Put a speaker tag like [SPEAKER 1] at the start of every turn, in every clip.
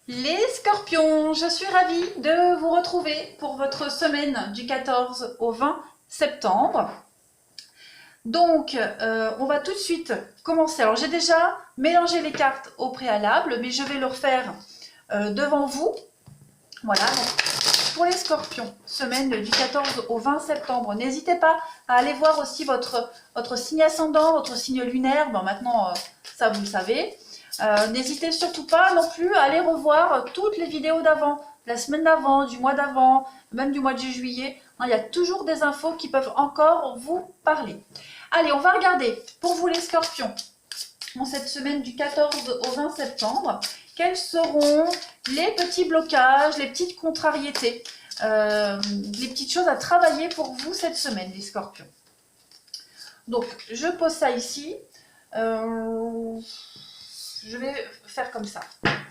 [SPEAKER 1] Les scorpions, je suis ravie de vous retrouver pour votre semaine du 14 au 20 septembre. Donc, on va tout de suite commencer. Alors, j'ai déjà mélangé les cartes au préalable, mais je vais le refaire devant vous. Voilà, donc, pour les scorpions, semaine du 14 au 20 septembre. N'hésitez pas à aller voir aussi votre signe ascendant, votre signe lunaire. Bon, maintenant, ça, vous le savez. N'hésitez surtout pas non plus à aller revoir toutes les vidéos d'avant, la semaine d'avant, du mois d'avant, même du mois de juillet. Il y a toujours des infos qui peuvent encore vous parler. Allez, on va regarder pour vous les scorpions, en cette semaine du 14 au 20 septembre, quels seront les petits blocages, les petites contrariétés, les petites choses à travailler pour vous cette semaine, les scorpions. Donc, je pose ça ici. Je vais faire comme ça.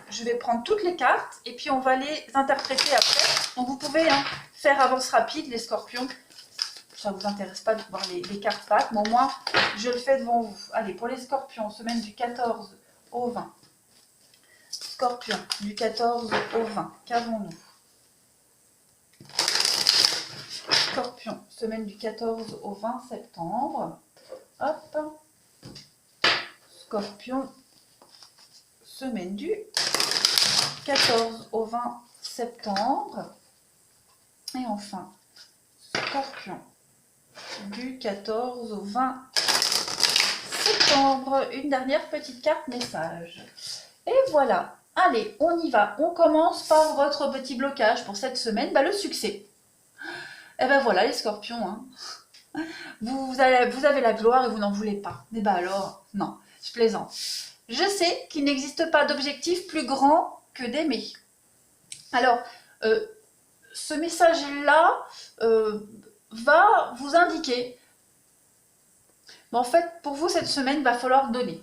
[SPEAKER 1] Je vais prendre toutes les cartes et puis on va les interpréter après. Donc vous pouvez faire avance rapide les scorpions. Ça ne vous intéresse pas de voir les cartes pack, mais au moins je le fais devant vous. Allez, pour les scorpions, semaine du 14 au 20. Scorpion, du 14 au 20, qu'avons-nous? Scorpion, semaine du 14 au 20 septembre. Hop. Scorpion, semaine du 14 au 20 septembre. Et enfin, Scorpion, du 14 au 20 septembre. Une dernière petite carte message. Et voilà. Allez, on y va. On commence par votre petit blocage pour cette semaine, le succès. Et ben voilà les scorpions. Vous avez la gloire et vous n'en voulez pas. Mais alors, non, je plaisante. Je sais qu'il n'existe pas d'objectif plus grand que d'aimer. Alors, ce message-là va vous indiquer, en fait, pour vous, cette semaine, il va falloir donner.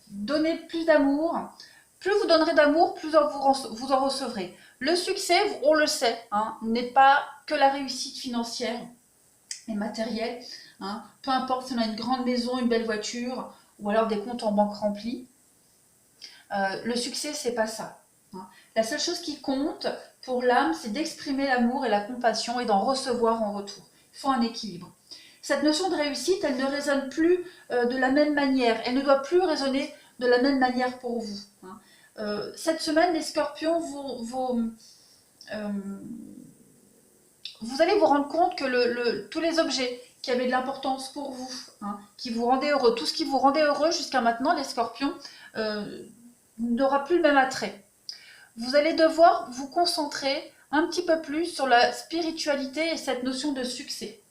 [SPEAKER 1] Donner plus d'amour. Plus vous donnerez d'amour, plus vous en recevrez. Le succès, on le sait, n'est pas que la réussite financière et matérielle. Peu importe si on a une grande maison, une belle voiture, ou alors des comptes en banque remplis. Le succès, c'est pas ça. La seule chose qui compte pour l'âme, c'est d'exprimer l'amour et la compassion et d'en recevoir en retour. Il faut un équilibre. Cette notion de réussite, elle ne résonne plus de la même manière. Elle ne doit plus résonner de la même manière pour vous. Cette semaine, les scorpions, vous allez vous rendre compte que tous les objets qui avaient de l'importance pour vous, qui vous rendaient heureux, tout ce qui vous rendait heureux jusqu'à maintenant, les scorpions, n'aura plus le même attrait. Vous allez devoir vous concentrer un petit peu plus sur la spiritualité et cette notion de succès.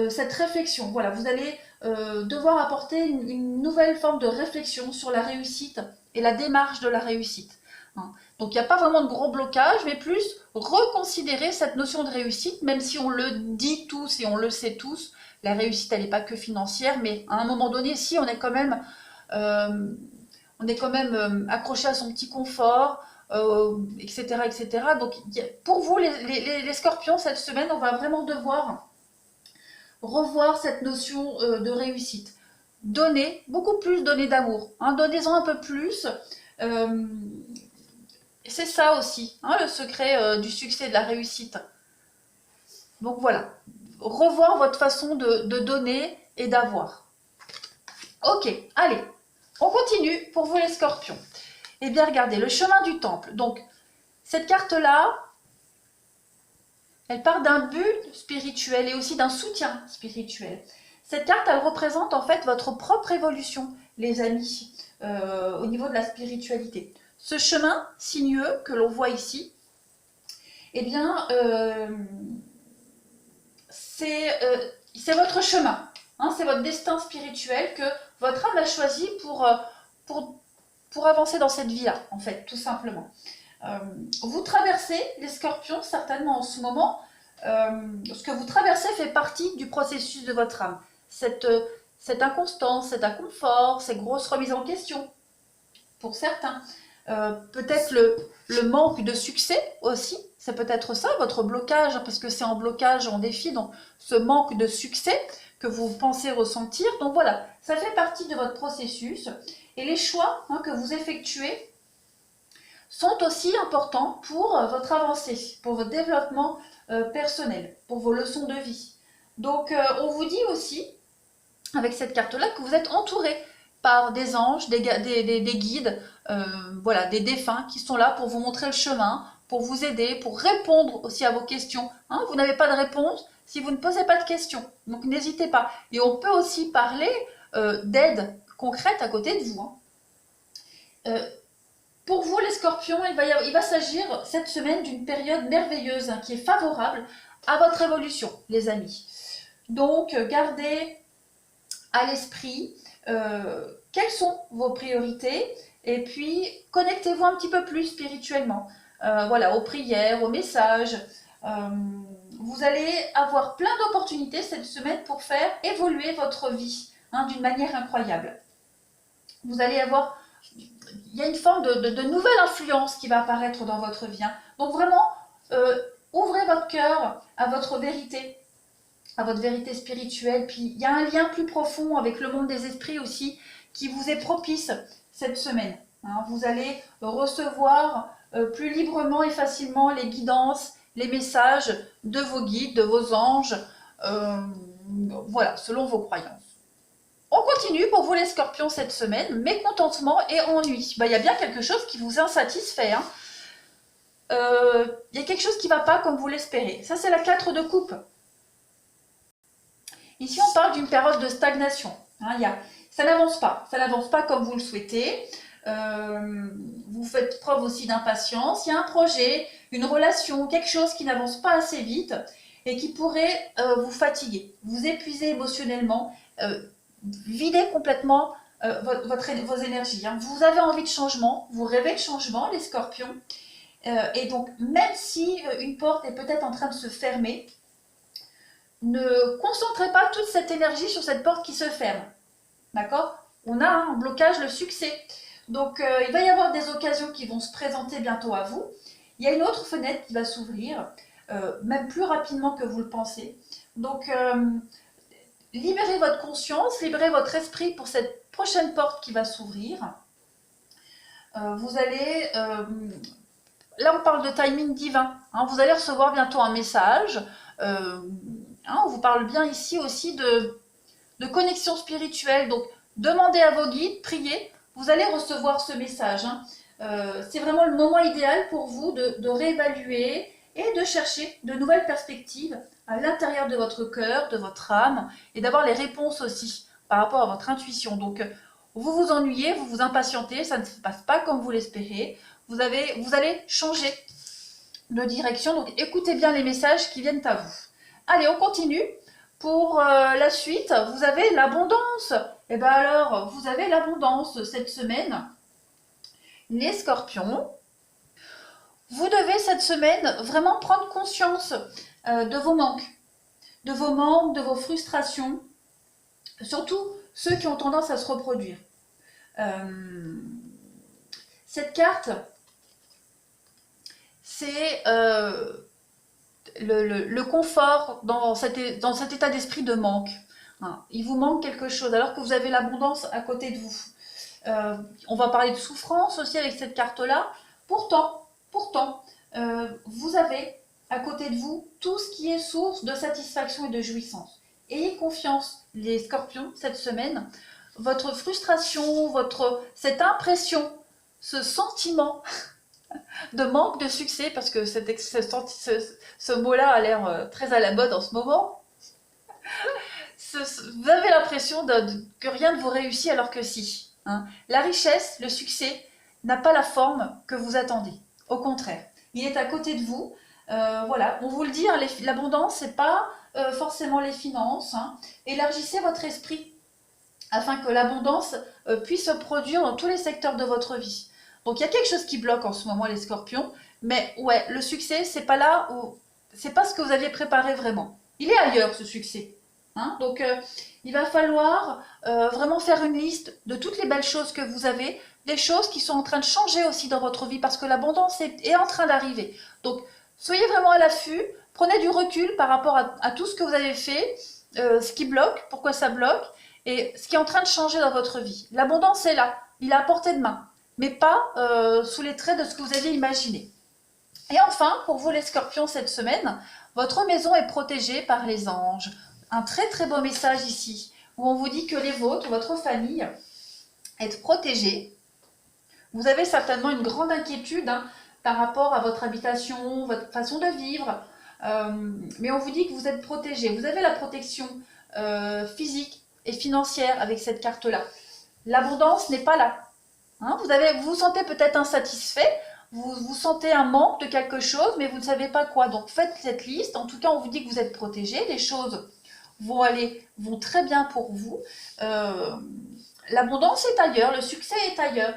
[SPEAKER 1] Cette réflexion, voilà, vous allez devoir apporter une nouvelle forme de réflexion sur la réussite et la démarche de la réussite. Donc il n'y a pas vraiment de gros blocage, mais plus reconsidérer cette notion de réussite, même si on le dit tous et on le sait tous, la réussite elle n'est pas que financière, mais à un moment donné, si on est quand même accroché à son petit confort, etc., etc. Donc pour vous, les scorpions, cette semaine, on va vraiment devoir revoir cette notion de réussite. Donner, beaucoup plus donner d'amour. Donnez-en un peu plus. C'est ça aussi, le secret du succès, de la réussite. Donc voilà, revoir votre façon de donner et d'avoir. Ok, allez, on continue pour vous les scorpions. Eh bien, regardez, le chemin du temple. Donc, cette carte-là, elle part d'un but spirituel et aussi d'un soutien spirituel. Cette carte, elle représente en fait votre propre évolution, les amis, au niveau de la spiritualité. Ce chemin sinueux que l'on voit ici, eh bien, c'est votre chemin. C'est votre destin spirituel que votre âme a choisi pour avancer dans cette vie-là, en fait, tout simplement. Vous traversez, les scorpions, certainement en ce moment, ce que vous traversez fait partie du processus de votre âme. Cette inconstance, cet inconfort, ces grosses remises en question, pour certains. Peut-être le manque de succès aussi, c'est peut-être ça, votre blocage, parce que c'est en blocage, en défi, donc ce manque de succès que vous pensez ressentir. Donc voilà, ça fait partie de votre processus. Et les choix que vous effectuez sont aussi importants pour votre avancée, pour votre développement personnel, pour vos leçons de vie. Donc on vous dit aussi, avec cette carte-là, que vous êtes entouré par des anges, des guides, voilà, des défunts qui sont là pour vous montrer le chemin, pour vous aider, pour répondre aussi à vos questions. Hein, vous n'avez pas de réponse si vous ne posez pas de questions, donc n'hésitez pas. Et on peut aussi parler d'aide concrète à côté de vous. Hein. Pour vous, les scorpions, il va s'agir cette semaine d'une période merveilleuse qui est favorable à votre évolution, les amis. Donc, gardez à l'esprit quelles sont vos priorités et puis connectez-vous un petit peu plus spirituellement. Voilà, aux prières, aux messages. Vous allez avoir plein d'opportunités cette semaine pour faire évoluer votre vie d'une manière incroyable. Vous allez avoir... Il y a une forme de nouvelle influence qui va apparaître dans votre vie. Hein. Donc vraiment, ouvrez votre cœur à votre vérité spirituelle. Puis il y a un lien plus profond avec le monde des esprits aussi qui vous est propice cette semaine. Hein. Vous allez recevoir plus librement et facilement les guidances, les messages de vos guides, de vos anges, voilà, selon vos croyances. On continue pour vous les scorpions cette semaine, mécontentement et ennui. Il y a bien quelque chose qui vous insatisfait. Hein. Il y a quelque chose qui ne va pas comme vous l'espérez. Ça, c'est la 4 de coupe. Ici, on parle d'une période de stagnation. Hein, ça n'avance pas comme vous le souhaitez. Vous faites preuve aussi d'impatience. Il y a un projet, une relation, quelque chose qui n'avance pas assez vite et qui pourrait vous fatiguer, vous épuiser émotionnellement, vider complètement vos énergies. Hein. Vous avez envie de changement, vous rêvez de changement, les scorpions. Et donc, même si une porte est peut-être en train de se fermer, ne concentrez pas toute cette énergie sur cette porte qui se ferme. D'accord? On a un blocage, le succès. Donc, il va y avoir des occasions qui vont se présenter bientôt à vous. Il y a une autre fenêtre qui va s'ouvrir, même plus rapidement que vous le pensez. Donc, libérez votre conscience, libérez votre esprit pour cette prochaine porte qui va s'ouvrir. Vous allez... là, on parle de timing divin. Hein, vous allez recevoir bientôt un message. On vous parle bien ici aussi de connexion spirituelle. Donc, demandez à vos guides, priez. Vous allez recevoir ce message. Hein. C'est vraiment le moment idéal pour vous de réévaluer et de chercher de nouvelles perspectives à l'intérieur de votre cœur, de votre âme, et d'avoir les réponses aussi par rapport à votre intuition. Donc, vous vous ennuyez, vous vous impatientez, ça ne se passe pas comme vous l'espérez. Vous allez changer de direction. Donc, écoutez bien les messages qui viennent à vous. Allez, on continue. Pour la suite, vous avez l'abondance. Et bien alors, vous avez l'abondance cette semaine. Les scorpions, vous devez cette semaine vraiment prendre conscience de vos manques, de vos frustrations, surtout ceux qui ont tendance à se reproduire. Cette carte, c'est le confort dans cet état d'esprit de manque. Hein. Il vous manque quelque chose alors que vous avez l'abondance à côté de vous. On va parler de souffrance aussi avec cette carte-là. Pourtant, vous avez à côté de vous tout ce qui est source de satisfaction et de jouissance. Ayez confiance, les scorpions, cette semaine. Votre frustration, cette impression, ce sentiment de manque de succès, parce que ce mot-là a l'air très à la mode en ce moment. Vous avez l'impression que rien ne vous réussit alors que si. Hein. La richesse, le succès, n'a pas la forme que vous attendez. Au contraire, il est à côté de vous. Voilà, on vous le dit, hein, l'abondance, c'est pas forcément les finances. Hein. Élargissez votre esprit afin que l'abondance puisse se produire dans tous les secteurs de votre vie. Donc, il y a quelque chose qui bloque en ce moment, les scorpions. Mais ouais, le succès, c'est pas là où... C'est pas ce que vous aviez préparé vraiment. Il est ailleurs, ce succès. Hein. Donc, il va falloir vraiment faire une liste de toutes les belles choses que vous avez, des choses qui sont en train de changer aussi dans votre vie, parce que l'abondance est en train d'arriver. Donc, soyez vraiment à l'affût, prenez du recul par rapport à tout ce que vous avez fait, ce qui bloque, pourquoi ça bloque, et ce qui est en train de changer dans votre vie. L'abondance est là. il est à portée de main, mais pas sous les traits de ce que vous aviez imaginé. Et enfin, pour vous les scorpions cette semaine, votre maison est protégée par les anges. Un très très beau message ici, où on vous dit que les vôtres, votre famille, est protégée. Vous avez certainement une grande inquiétude par rapport à votre habitation, votre façon de vivre, mais on vous dit que vous êtes protégé. Vous avez la protection physique et financière avec cette carte-là. L'abondance n'est pas là. Hein, vous vous sentez peut-être insatisfait, vous sentez un manque de quelque chose, mais vous ne savez pas quoi. Donc faites cette liste. En tout cas, on vous dit que vous êtes protégé. Les choses vont très bien pour vous. L'abondance est ailleurs, le succès est ailleurs.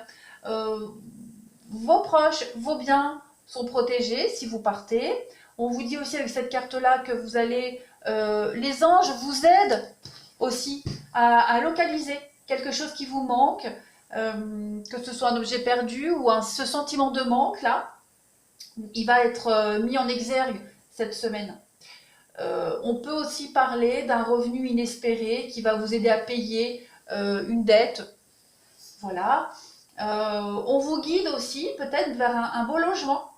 [SPEAKER 1] Vos proches, vos biens sont protégés si vous partez. On vous dit aussi avec cette carte-là que vous allez... les anges vous aident aussi à localiser quelque chose qui vous manque, que ce soit un objet perdu ou ce sentiment de manque, là, il va être mis en exergue cette semaine. On peut aussi parler d'un revenu inespéré qui va vous aider à payer une dette. Voilà. On vous guide aussi peut-être vers un beau logement.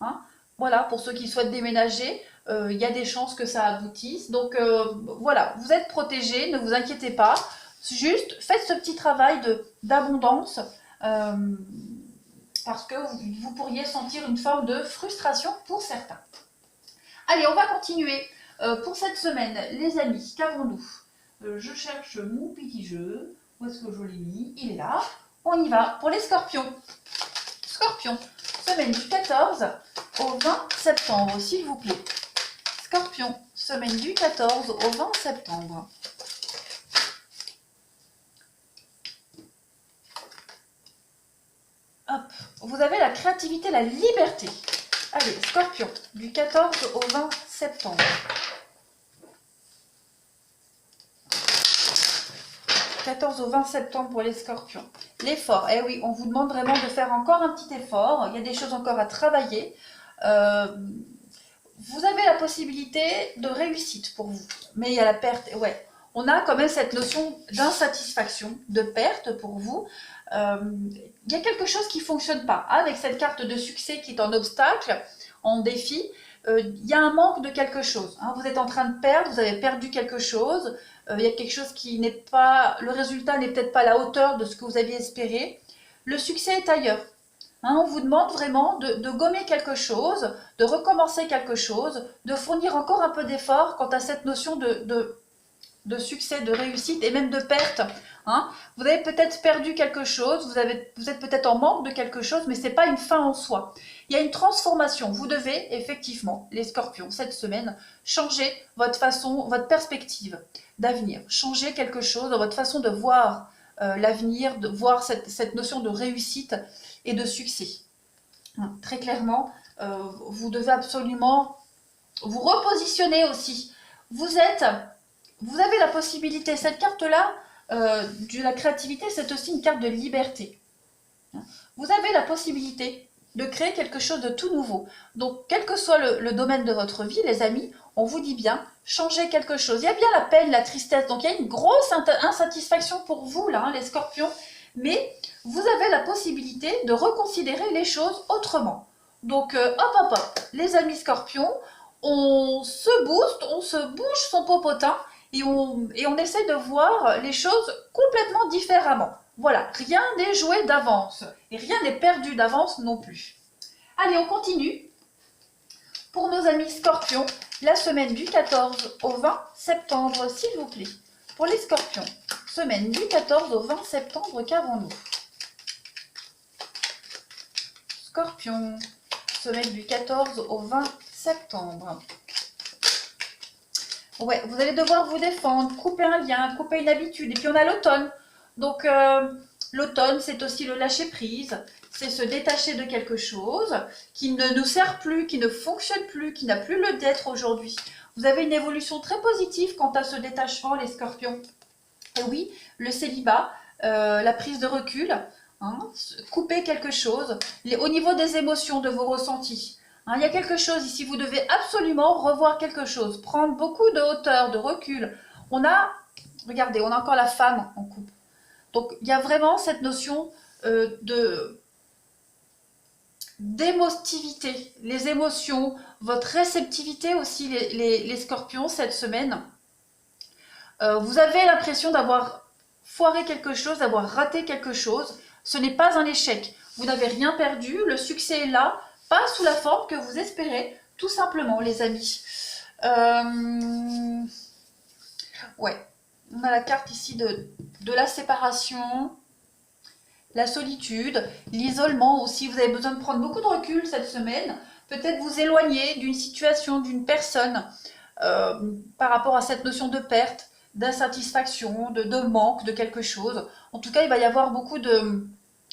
[SPEAKER 1] Hein, voilà, pour ceux qui souhaitent déménager, il y a des chances que ça aboutisse. Donc voilà, vous êtes protégés, ne vous inquiétez pas. Juste faites ce petit travail d'abondance parce que vous pourriez sentir une forme de frustration pour certains. Allez, on va continuer pour cette semaine, les amis. Qu'avons-nous? Je cherche mon petit jeu. Où est-ce que je l'ai mis? Il est là. On y va pour les scorpions. Scorpion, semaine du 14 au 20 septembre, s'il vous plaît. Scorpion, semaine du 14 au 20 septembre. Hop, vous avez la créativité, la liberté. Allez, Scorpion, du 14 au 20 septembre. « 14 au 20 septembre pour les scorpions. L'effort, eh oui, on vous demande vraiment de faire encore un petit effort. Il y a des choses encore à travailler. Vous avez la possibilité de réussite pour vous. Mais il y a la perte. Ouais, on a quand même cette notion d'insatisfaction, de perte pour vous. Il y a quelque chose qui ne fonctionne pas. Avec cette carte de succès qui est en obstacle, en défi, il y a un manque de quelque chose. Hein. Vous êtes en train de perdre, vous avez perdu quelque chose. Il y a quelque chose qui n'est pas... Le résultat n'est peut-être pas à la hauteur de ce que vous aviez espéré. Le succès est ailleurs. Hein, on vous demande vraiment de gommer quelque chose, de recommencer quelque chose, de fournir encore un peu d'effort quant à cette notion de succès, de réussite et même de perte. Hein. Vous avez peut-être perdu quelque chose, vous êtes peut-être en manque de quelque chose, mais ce n'est pas une fin en soi. Il y a une transformation. Vous devez effectivement, les scorpions, cette semaine, changer votre façon, votre perspective d'avenir. Changer quelque chose dans votre façon de voir l'avenir, de voir cette notion de réussite et de succès. Hein. Très clairement, vous devez absolument vous repositionner aussi. Vous avez la possibilité, cette carte-là, de la créativité, c'est aussi une carte de liberté. Vous avez la possibilité de créer quelque chose de tout nouveau. Donc, quel que soit le domaine de votre vie, les amis, on vous dit bien, changez quelque chose. Il y a bien la peine, la tristesse, donc il y a une grosse insatisfaction pour vous, là, hein, les scorpions, mais vous avez la possibilité de reconsidérer les choses autrement. Donc, hop, les amis scorpions, on se booste, on se bouge son popotin, et on essaie de voir les choses complètement différemment. Voilà, rien n'est joué d'avance et rien n'est perdu d'avance non plus. Allez, on continue. Pour nos amis scorpions, la semaine du 14 au 20 septembre, s'il vous plaît. Pour les scorpions, semaine du 14 au 20 septembre, qu'avons-nous? Scorpion, semaine du 14 au 20 septembre. Ouais, vous allez devoir vous défendre, couper un lien, couper une habitude. Et puis on a l'automne. Donc l'automne, c'est aussi le lâcher prise. C'est se détacher de quelque chose qui ne nous sert plus, qui ne fonctionne plus, qui n'a plus le d'être aujourd'hui. Vous avez une évolution très positive quant à ce détachement, les scorpions. Et oui, le célibat, la prise de recul, hein, couper quelque chose. Au niveau des émotions, de vos ressentis. Hein, il y a quelque chose ici, vous devez absolument revoir quelque chose, prendre beaucoup de hauteur, de recul. Regardez, on a encore la femme en couple. Donc, il y a vraiment cette notion d'émotivité, les émotions, votre réceptivité aussi, les scorpions, cette semaine. Vous avez l'impression d'avoir foiré quelque chose, d'avoir raté quelque chose. Ce n'est pas un échec. Vous n'avez rien perdu. Le succès est là, pas sous la forme que vous espérez, tout simplement, les amis. Ouais, on a la carte ici de la séparation, la solitude, l'isolement aussi. Vous avez besoin de prendre beaucoup de recul cette semaine. Peut-être vous éloigner d'une situation, d'une personne par rapport à cette notion de perte, d'insatisfaction, de manque de quelque chose. En tout cas, il va y avoir beaucoup de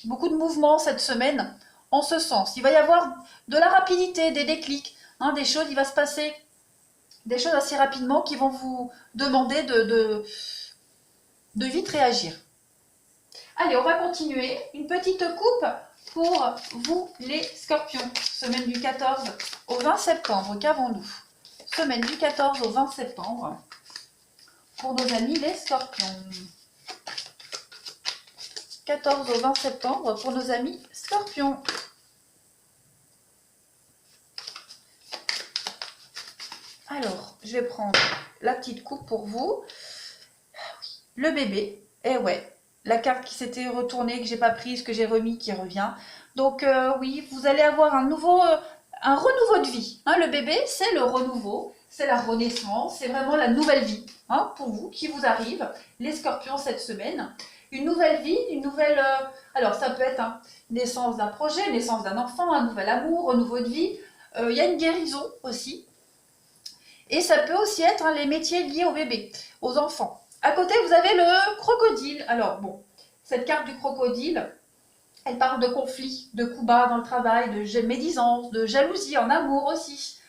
[SPEAKER 1] mouvements cette semaine en ce sens. Il va y avoir de la rapidité, des déclics, hein, des choses, il va se passer des choses assez rapidement qui vont vous demander de vite réagir. Allez, on va continuer. Une petite coupe pour vous les scorpions. Semaine du 14 au 20 septembre, qu'avons-nous? Semaine du 14 au 20 septembre pour nos amis les scorpions. 14 au 20 septembre pour nos amis scorpions. Alors, je vais prendre la petite coupe pour vous. Le bébé, et ouais, la carte qui s'était retournée, que j'ai pas prise, que j'ai remis, qui revient. Donc oui, vous allez avoir un renouveau de vie. Hein, le bébé, c'est le renouveau, c'est la renaissance, c'est vraiment la nouvelle vie hein, pour vous qui vous arrive, les scorpions cette semaine. Une nouvelle vie, une nouvelle... alors ça peut être hein, naissance d'un projet, naissance d'un enfant, un nouvel amour, renouveau de vie. Il y a une guérison aussi. Et ça peut aussi être hein, les métiers liés au bébé, aux enfants. À côté, vous avez le crocodile. Alors bon, cette carte du crocodile, elle parle de conflits, de coups bas dans le travail, de médisance, de jalousie en amour aussi,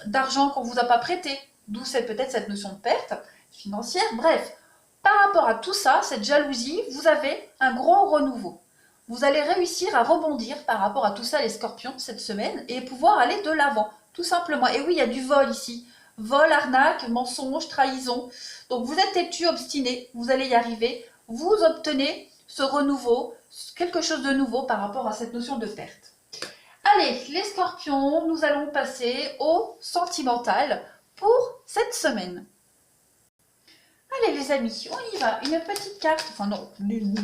[SPEAKER 1] d'argent qu'on ne vous a pas prêté, d'où c'est peut-être cette notion de perte financière. Bref, par rapport à tout ça, cette jalousie, vous avez un gros renouveau. Vous allez réussir à rebondir par rapport à tout ça, les scorpions, cette semaine, et pouvoir aller de l'avant, tout simplement. Et oui, il y a du vol ici. Vol, arnaque, mensonge, trahison. Donc vous êtes têtu, obstiné, vous allez y arriver. Vous obtenez ce renouveau, quelque chose de nouveau par rapport à cette notion de perte. Allez, les scorpions, nous allons passer au sentimental pour cette semaine. Allez les amis, on y va. Une petite carte, enfin non, une.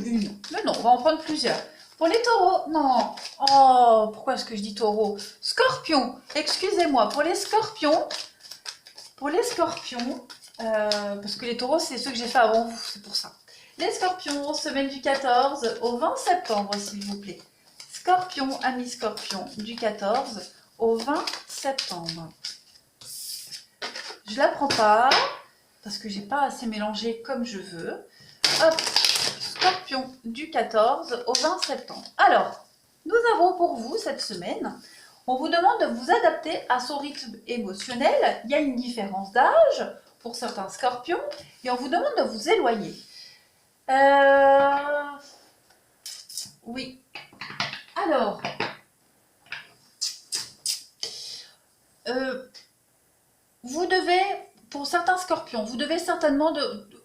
[SPEAKER 1] Mais non, on va en prendre plusieurs. Pour les taureaux, non. Oh, pourquoi est-ce que je dis taureau? Scorpion, excusez-moi. Pour les scorpions, parce que les taureaux, c'est ceux que j'ai fait avant vous, c'est pour ça. Les scorpions, semaine du 14 au 20 septembre, s'il vous plaît. Scorpion, amis scorpions, du 14 au 20 septembre. Je la prends pas, parce que j'ai pas assez mélangé comme je veux. Hop, scorpion, du 14 au 20 septembre. Alors, nous avons pour vous cette semaine, on vous demande de vous adapter à son rythme émotionnel. Il y a une différence d'âge pour certains scorpions et on vous demande de vous éloigner. Oui. Alors, vous devez, pour certains scorpions, vous devez certainement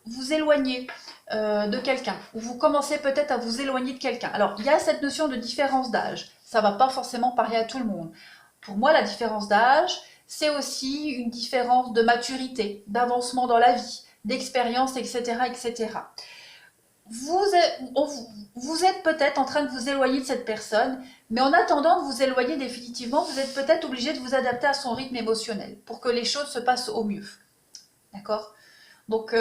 [SPEAKER 1] vous éloigner de quelqu'un. Ou vous commencez peut-être à vous éloigner de quelqu'un. Alors, il y a cette notion de différence d'âge. Ça ne va pas forcément parler à tout le monde. Pour moi, la différence d'âge, c'est aussi une différence de maturité, d'avancement dans la vie, d'expérience, etc., etc. Vous êtes peut-être en train de vous éloigner de cette personne, mais en attendant de vous éloigner définitivement, vous êtes peut-être obligé de vous adapter à son rythme émotionnel pour que les choses se passent au mieux. D'accord? Donc,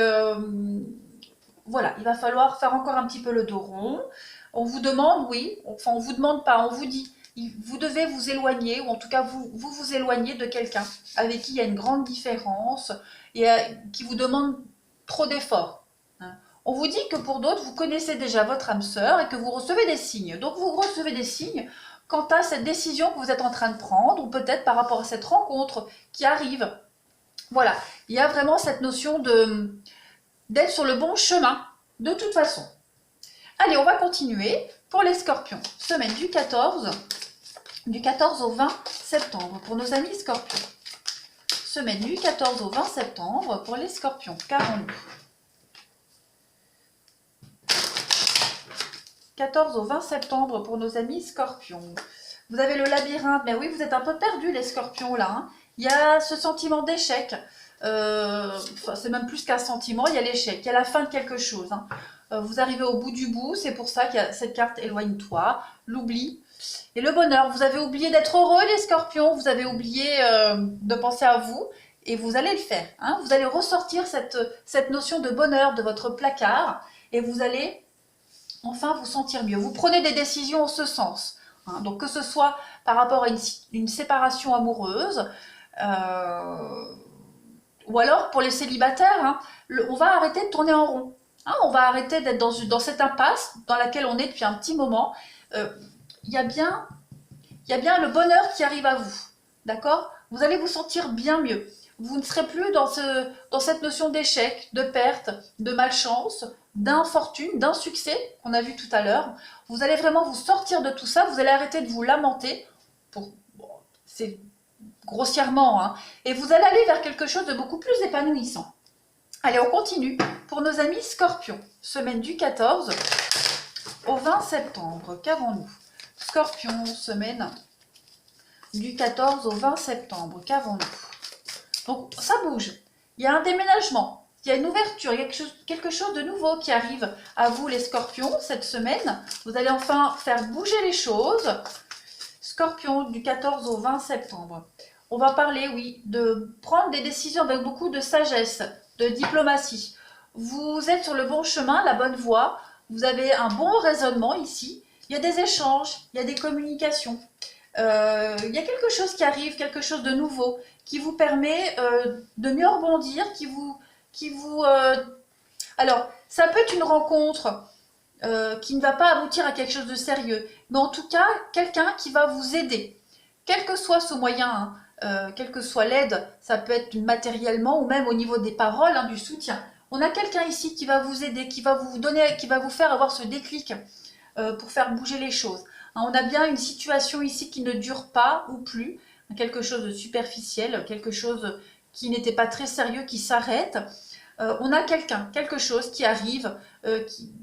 [SPEAKER 1] voilà, il va falloir faire encore un petit peu le dos rond. On vous demande, oui, enfin on vous demande pas, on vous dit, vous devez vous éloigner, ou en tout cas vous éloignez de quelqu'un avec qui il y a une grande différence et qui vous demande trop d'efforts. Hein. On vous dit que pour d'autres, vous connaissez déjà votre âme sœur et que vous recevez des signes. Donc vous recevez des signes quant à cette décision que vous êtes en train de prendre, ou peut-être par rapport à cette rencontre qui arrive. Voilà, il y a vraiment cette notion d'être sur le bon chemin, de toute façon. Allez, on va continuer pour les scorpions. Semaine du 14 au 20 septembre pour nos amis scorpions. Semaine du 14 au 20 septembre pour les scorpions. Qu'avons-nous? 14 au 20 septembre pour nos amis scorpions. Vous avez le labyrinthe, mais oui, vous êtes un peu perdus les scorpions là. Hein. Il y a ce sentiment d'échec. C'est même plus qu'un sentiment, il y a l'échec, il y a la fin de quelque chose. Hein. Vous arrivez au bout du bout, c'est pour ça qu'il y a cette carte éloigne-toi, l'oubli. Et le bonheur, vous avez oublié d'être heureux les scorpions, vous avez oublié de penser à vous. Et vous allez le faire. Hein. Vous allez ressortir cette notion de bonheur de votre placard et vous allez enfin vous sentir mieux. Vous prenez des décisions en ce sens. Hein. Donc que ce soit par rapport à une séparation amoureuse ou alors pour les célibataires, hein, on va arrêter de tourner en rond. Hein. On va arrêter d'être dans cette impasse dans laquelle on est depuis un petit moment. Il y a bien le bonheur qui arrive à vous. D'accord? Vous allez vous sentir bien mieux. Vous ne serez plus dans cette notion d'échec, de perte, de malchance, d'infortune, d'insuccès qu'on a vu tout à l'heure. Vous allez vraiment vous sortir de tout ça, vous allez arrêter de vous lamenter, c'est grossièrement, hein, et vous allez aller vers quelque chose de beaucoup plus épanouissant. Allez, on continue pour nos amis scorpions. Semaine du 14 au 20 septembre, qu'avons-nous? Scorpion, semaine du 14 au 20 septembre, qu'avons-nous? Donc ça bouge, il y a un déménagement, il y a une ouverture, il y a quelque chose de nouveau qui arrive à vous les scorpions cette semaine. Vous allez enfin faire bouger les choses. Scorpion du 14 au 20 septembre. On va parler, oui, de prendre des décisions avec beaucoup de sagesse, de diplomatie. Vous êtes sur le bon chemin, la bonne voie, vous avez un bon raisonnement ici. Il y a des échanges, il y a des communications. Il y a quelque chose qui arrive, quelque chose de nouveau, qui vous permet de mieux rebondir, Alors, ça peut être une rencontre qui ne va pas aboutir à quelque chose de sérieux, mais en tout cas, quelqu'un qui va vous aider, quel que soit ce moyen, hein, quelle que soit l'aide, ça peut être matériellement ou même au niveau des paroles, hein, du soutien. On a quelqu'un ici qui va vous aider, qui va vous faire avoir ce déclic pour faire bouger les choses. On a bien une situation ici qui ne dure pas ou plus, quelque chose de superficiel, quelque chose qui n'était pas très sérieux, qui s'arrête. On a quelque chose qui arrive,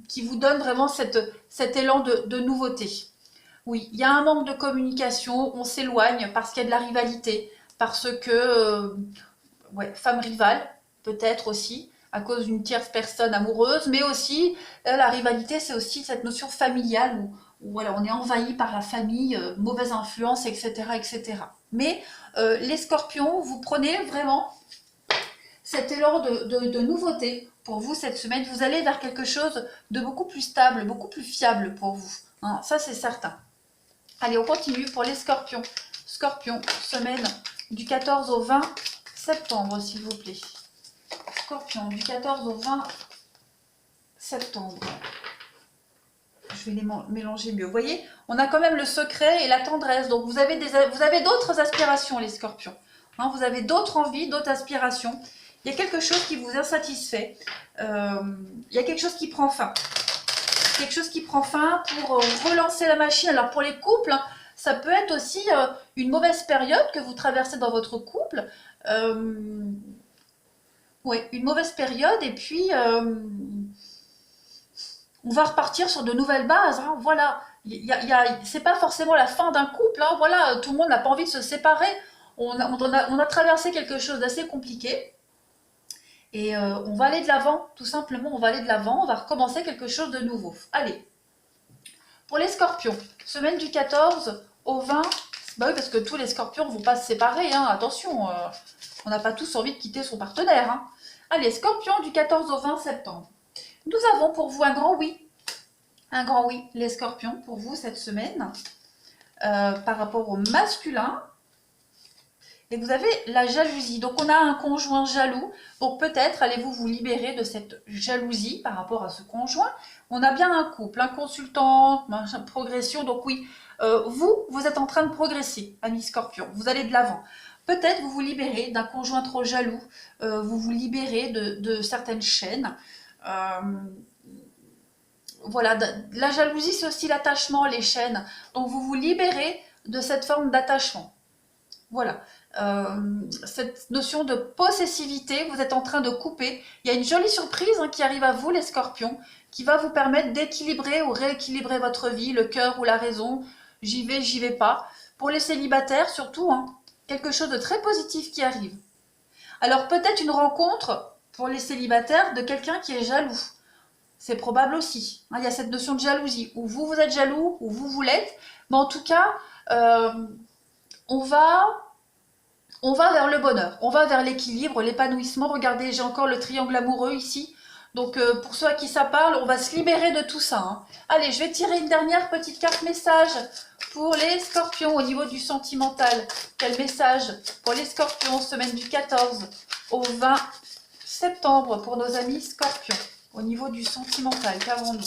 [SPEAKER 1] qui vous donne vraiment cet élan de nouveauté. Oui, il y a un manque de communication, on s'éloigne parce qu'il y a de la rivalité, parce que, femme rivale, peut-être aussi, à cause d'une tierce personne amoureuse, mais aussi, la rivalité, c'est aussi cette notion familiale où voilà, on est envahi par la famille, mauvaise influence, etc., etc. Mais les scorpions, vous prenez vraiment cet élan de nouveauté pour vous cette semaine. Vous allez vers quelque chose de beaucoup plus stable, beaucoup plus fiable pour vous. Hein, ça, c'est certain. Allez, on continue pour les scorpions. Scorpion, semaine du 14 au 20 septembre, s'il vous plaît. Scorpion, du 14 au 20 septembre. Je vais les mélanger mieux. Vous voyez, on a quand même le secret et la tendresse. Donc, vous avez d'autres aspirations, les scorpions. Hein, vous avez d'autres envies, d'autres aspirations. Il y a quelque chose qui vous insatisfait. Il y a quelque chose qui prend fin. Quelque chose qui prend fin pour relancer la machine. Alors, pour les couples, hein, ça peut être aussi une mauvaise période que vous traversez dans votre couple. Oui, une mauvaise période. Et puis... on va repartir sur de nouvelles bases, hein, voilà. C'est pas forcément la fin d'un couple, hein, voilà. Tout le monde n'a pas envie de se séparer. On a traversé quelque chose d'assez compliqué. Et on va aller de l'avant, tout simplement, on va aller de l'avant, on va recommencer quelque chose de nouveau. Allez. Pour les scorpions, semaine du 14 au 20, bah oui, parce que tous les scorpions ne vont pas se séparer, hein, attention, on n'a pas tous envie de quitter son partenaire. Hein. Allez, scorpion du 14 au 20 septembre. Nous avons pour vous un grand oui. Un grand oui, les scorpions, pour vous cette semaine, par rapport au masculin. Et vous avez la jalousie. Donc, on a un conjoint jaloux. Donc, peut-être allez-vous vous libérer de cette jalousie par rapport à ce conjoint. On a bien un couple, un consultant, une progression. Donc, oui, vous êtes en train de progresser, amis scorpions. Vous allez de l'avant. Peut-être vous vous libérez d'un conjoint trop jaloux. Vous vous libérez de certaines chaînes. Voilà, la jalousie, c'est aussi l'attachement, les chaînes. Donc, vous vous libérez de cette forme d'attachement. Voilà. Cette notion de possessivité, vous êtes en train de couper. Il y a une jolie surprise hein, qui arrive à vous, les scorpions. qui va vous permettre d'équilibrer ou rééquilibrer votre vie, le cœur ou la raison, j'y vais pas. Pour les célibataires surtout, hein, quelque chose de très positif qui arrive. Alors peut-être une rencontre pour les célibataires de quelqu'un qui est jaloux. C'est probable aussi. Hein, il y a cette notion de jalousie, où vous êtes jaloux, ou vous l'êtes. Mais en tout cas, on va vers le bonheur, on va vers l'équilibre, l'épanouissement. Regardez, j'ai encore le triangle amoureux ici. Donc pour ceux à qui ça parle, on va se libérer de tout ça. Hein. Allez, je vais tirer une dernière petite carte message pour les scorpions au niveau du sentimental. Quel message pour les scorpions, semaine du 14 au 20 septembre pour nos amis scorpions. Au niveau du sentimental, qu'avons-nous?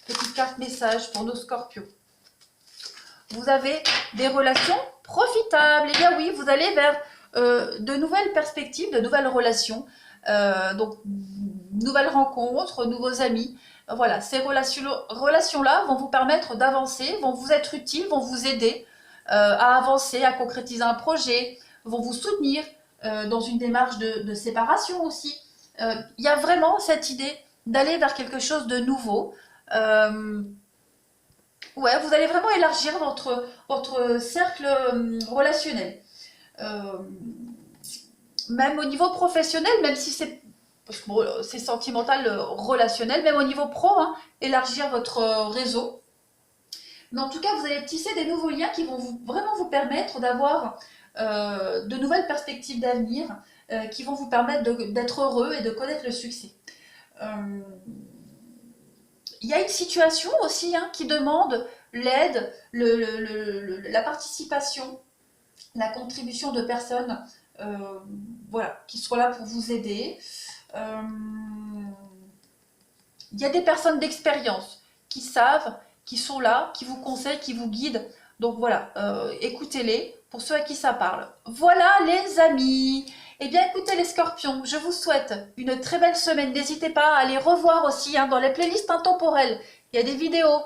[SPEAKER 1] Petite carte message pour nos scorpions. Vous avez des relations profitables. Eh bien oui, vous allez vers de nouvelles perspectives, de nouvelles relations. Donc, nouvelles rencontres, nouveaux amis. Voilà, ces relations-là vont vous permettre d'avancer, vont vous être utiles, vont vous aider à avancer, à concrétiser un projet, vont vous soutenir dans une démarche de séparation aussi. Il y a vraiment cette idée d'aller vers quelque chose de nouveau. Ouais, vous allez vraiment élargir votre cercle relationnel. Même au niveau professionnel, même si c'est bon, sentimental, relationnel, même au niveau pro, hein, élargir votre réseau. Mais en tout cas, vous allez tisser des nouveaux liens qui vont vraiment vous permettre d'avoir de nouvelles perspectives d'avenir, qui vont vous permettre d'être heureux et de connaître le succès. Il y a une situation aussi hein, qui demande l'aide, la participation, la contribution de personnes voilà, qui seront là pour vous aider. Il y a des personnes d'expérience qui savent, qui sont là, qui vous conseillent, qui vous guident. Donc voilà, écoutez-les pour ceux à qui ça parle. Voilà les amis. Eh bien écoutez les scorpions, je vous souhaite une très belle semaine. N'hésitez pas à aller revoir aussi hein, dans les playlists intemporelles. Il y a des vidéos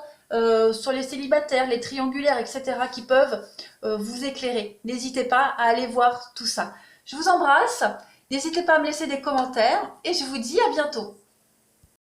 [SPEAKER 1] sur les célibataires, les triangulaires, etc. qui peuvent vous éclairer. N'hésitez pas à aller voir tout ça. Je vous embrasse. N'hésitez pas à me laisser des commentaires et je vous dis à bientôt.